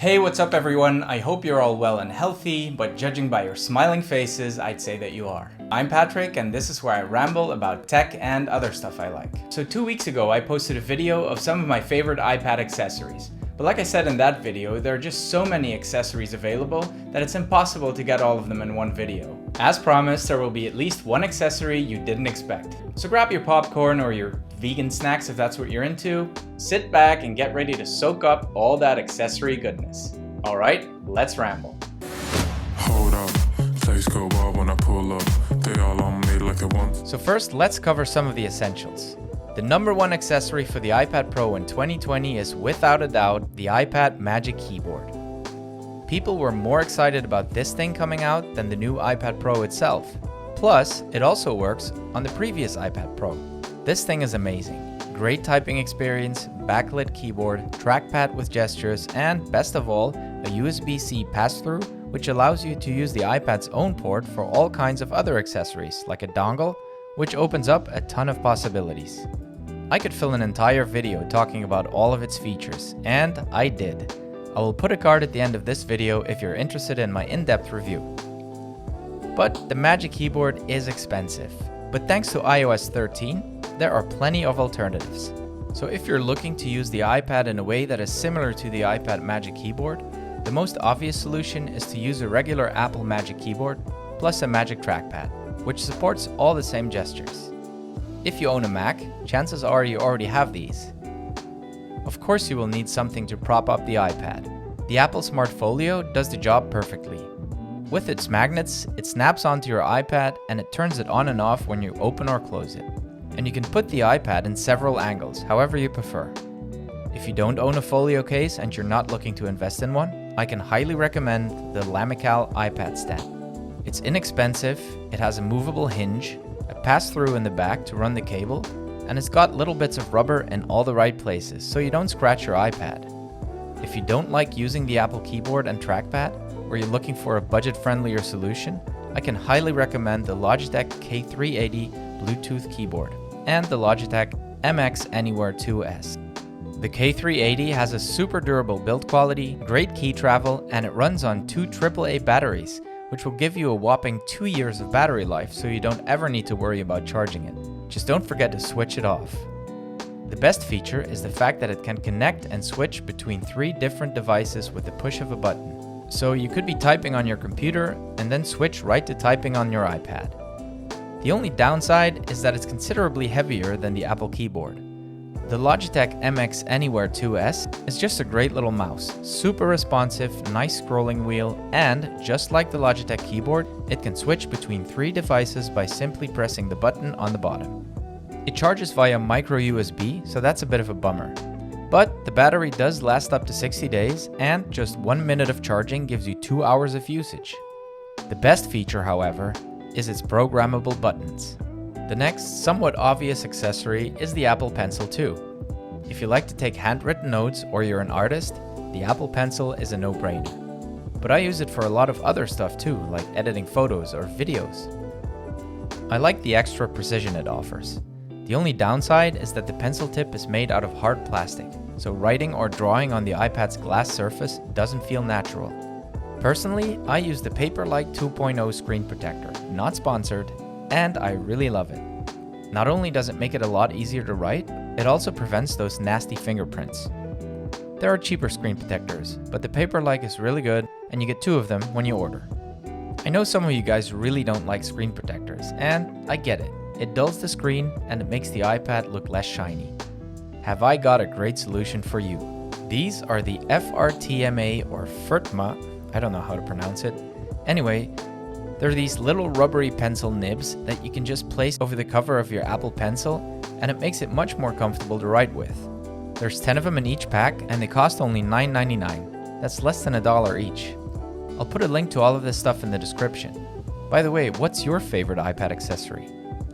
Hey, what's up everyone? I hope you're all well and healthy, but judging by your smiling faces, I'd say that you are. I'm Patrick, and this is where I ramble about tech and other stuff I like. So 2 weeks ago, I posted a video of some of my favorite iPad accessories. But like I said in that video, there are just so many accessories available that it's impossible to get all of them in one video. As promised, there will be at least one accessory you didn't expect. So grab your popcorn or your vegan snacks if that's what you're into, sit back and get ready to soak up all that accessory goodness. Alright, let's ramble. Hold up, place go wild when I pull up. They all on me like they want. So first, let's cover some of the essentials. The number one accessory for the iPad Pro in 2020 is without a doubt the iPad Magic Keyboard. People were more excited about this thing coming out than the new iPad Pro itself. Plus, it also works on the previous iPad Pro. This thing is amazing. Great typing experience, backlit keyboard, trackpad with gestures, and best of all, a USB-C pass-through, which allows you to use the iPad's own port for all kinds of other accessories, like a dongle, which opens up a ton of possibilities. I could fill an entire video talking about all of its features, and I did. I will put a card at the end of this video if you're interested in my in-depth review. But the Magic Keyboard is expensive. But thanks to iOS 13, there are plenty of alternatives. So if you're looking to use the iPad in a way that is similar to the iPad Magic Keyboard, the most obvious solution is to use a regular Apple Magic Keyboard plus a Magic Trackpad, which supports all the same gestures. If you own a Mac, chances are you already have these. Of course you will need something to prop up the iPad. The Apple Smart Folio does the job perfectly. With its magnets, it snaps onto your iPad and it turns it on and off when you open or close it. And you can put the iPad in several angles, however you prefer. If you don't own a Folio case and you're not looking to invest in one, I can highly recommend the Lamicall iPad stand. It's inexpensive, it has a movable hinge, a pass-through in the back to run the cable, and it's got little bits of rubber in all the right places so you don't scratch your iPad. If you don't like using the Apple keyboard and trackpad, or you're looking for a budget-friendlier solution, I can highly recommend the Logitech K380 Bluetooth keyboard and the Logitech MX Anywhere 2S. The K380 has a super durable build quality, great key travel, and it runs on 2 AAA batteries, which will give you a whopping 2 years of battery life so you don't ever need to worry about charging it. Just don't forget to switch it off. The best feature is the fact that it can connect and switch between 3 different devices with the push of a button. So you could be typing on your computer and then switch right to typing on your iPad. The only downside is that it's considerably heavier than the Apple keyboard. The Logitech MX Anywhere 2S is just a great little mouse, super responsive, nice scrolling wheel, and just like the Logitech keyboard, it can switch between 3 devices by simply pressing the button on the bottom. It charges via micro USB, so that's a bit of a bummer. But the battery does last up to 60 days, and just 1 minute of charging gives you 2 hours of usage. The best feature, however, is its programmable buttons. The next, somewhat obvious accessory is the Apple Pencil 2. If you like to take handwritten notes or you're an artist, the Apple Pencil is a no-brainer. But I use it for a lot of other stuff too, like editing photos or videos. I like the extra precision it offers. The only downside is that the pencil tip is made out of hard plastic, so writing or drawing on the iPad's glass surface doesn't feel natural. Personally, I use the Paperlike 2.0 Screen Protector, not sponsored, and I really love it. Not only does it make it a lot easier to write, it also prevents those nasty fingerprints. There are cheaper screen protectors, but the Paperlike is really good, and you get 2 of them when you order. I know some of you guys really don't like screen protectors, and I get it. It dulls the screen and it makes the iPad look less shiny. Have I got a great solution for you? These are the FRTMA or FRTMA, I don't know how to pronounce it. Anyway, they're these little rubbery pencil nibs that you can just place over the cover of your Apple Pencil, and it makes it much more comfortable to write with. There's 10 of them in each pack and they cost only $9.99. That's less than $1 each. I'll put a link to all of this stuff in the description. By the way, what's your favorite iPad accessory?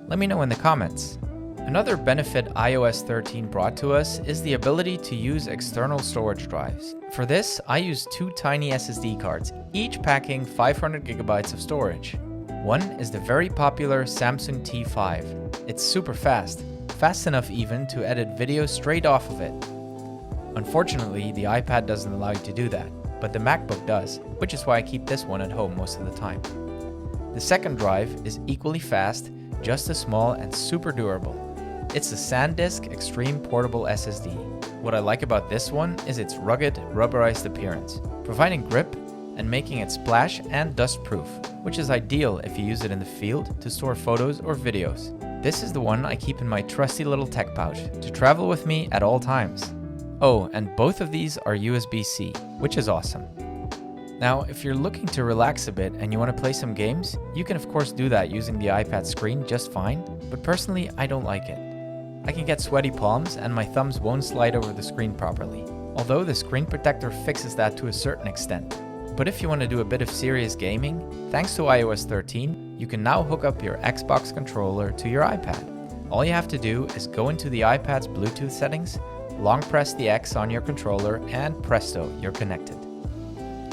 Let me know in the comments. Another benefit iOS 13 brought to us is the ability to use external storage drives. For this, I use 2 tiny SSD cards, each packing 500 gigabytes of storage. One is the very popular Samsung T5. It's super fast enough even to edit video straight off of it. Unfortunately, the iPad doesn't allow you to do that. but the MacBook does, which is why I keep this one at home most of the time. The second drive is equally fast, just as small and super durable. It's the Sandisk Extreme Portable SSD. What I like about this one is its rugged, rubberized appearance, providing grip and making it splash and dust proof, which is ideal if you use it in the field to store photos or videos. This is the one I keep in my trusty little tech pouch to travel with me at all times. Oh, and both of these are USB-C, which is awesome. Now, if you're looking to relax a bit and you want to play some games, you can of course do that using the iPad screen just fine, but personally I don't like it. I can get sweaty palms and my thumbs won't slide over the screen properly, although the screen protector fixes that to a certain extent. But if you want to do a bit of serious gaming, thanks to iOS 13, you can now hook up your Xbox controller to your iPad. All you have to do is go into the iPad's Bluetooth settings, long press the X on your controller, and presto, you're connected.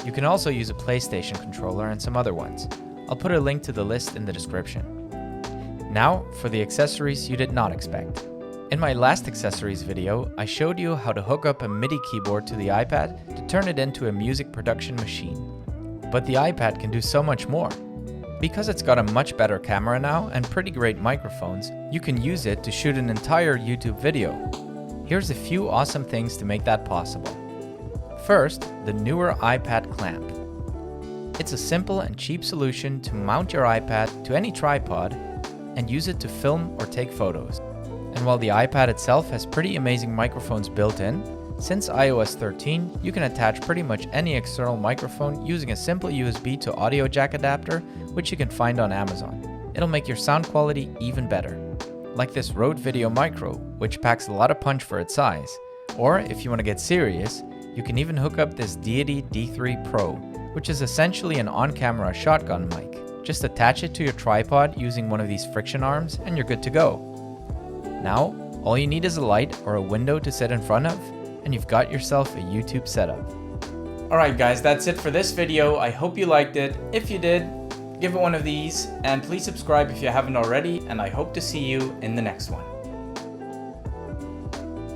You can also use a PlayStation controller and some other ones. I'll put a link to the list in the description. Now, for the accessories you did not expect. In my last accessories video, I showed you how to hook up a MIDI keyboard to the iPad to turn it into a music production machine. But the iPad can do so much more. Because it's got a much better camera now and pretty great microphones, you can use it to shoot an entire YouTube video. Here's a few awesome things to make that possible. First, the Neewer iPad clamp. It's a simple and cheap solution to mount your iPad to any tripod and use it to film or take photos. And while the iPad itself has pretty amazing microphones built in, since iOS 13, you can attach pretty much any external microphone using a simple USB to audio jack adapter, which you can find on Amazon. It'll make your sound quality even better. Like this Rode Videomicro, which packs a lot of punch for its size. Or if you want to get serious, you can even hook up this Deity D3 Pro, which is essentially an on-camera shotgun mic. Just attach it to your tripod using one of these friction arms and you're good to go. Now, all you need is a light or a window to sit in front of, and you've got yourself a YouTube setup. Alright guys, that's it for this video. I hope you liked it. If you did, give it one of these, and please subscribe if you haven't already, and I hope to see you in the next one.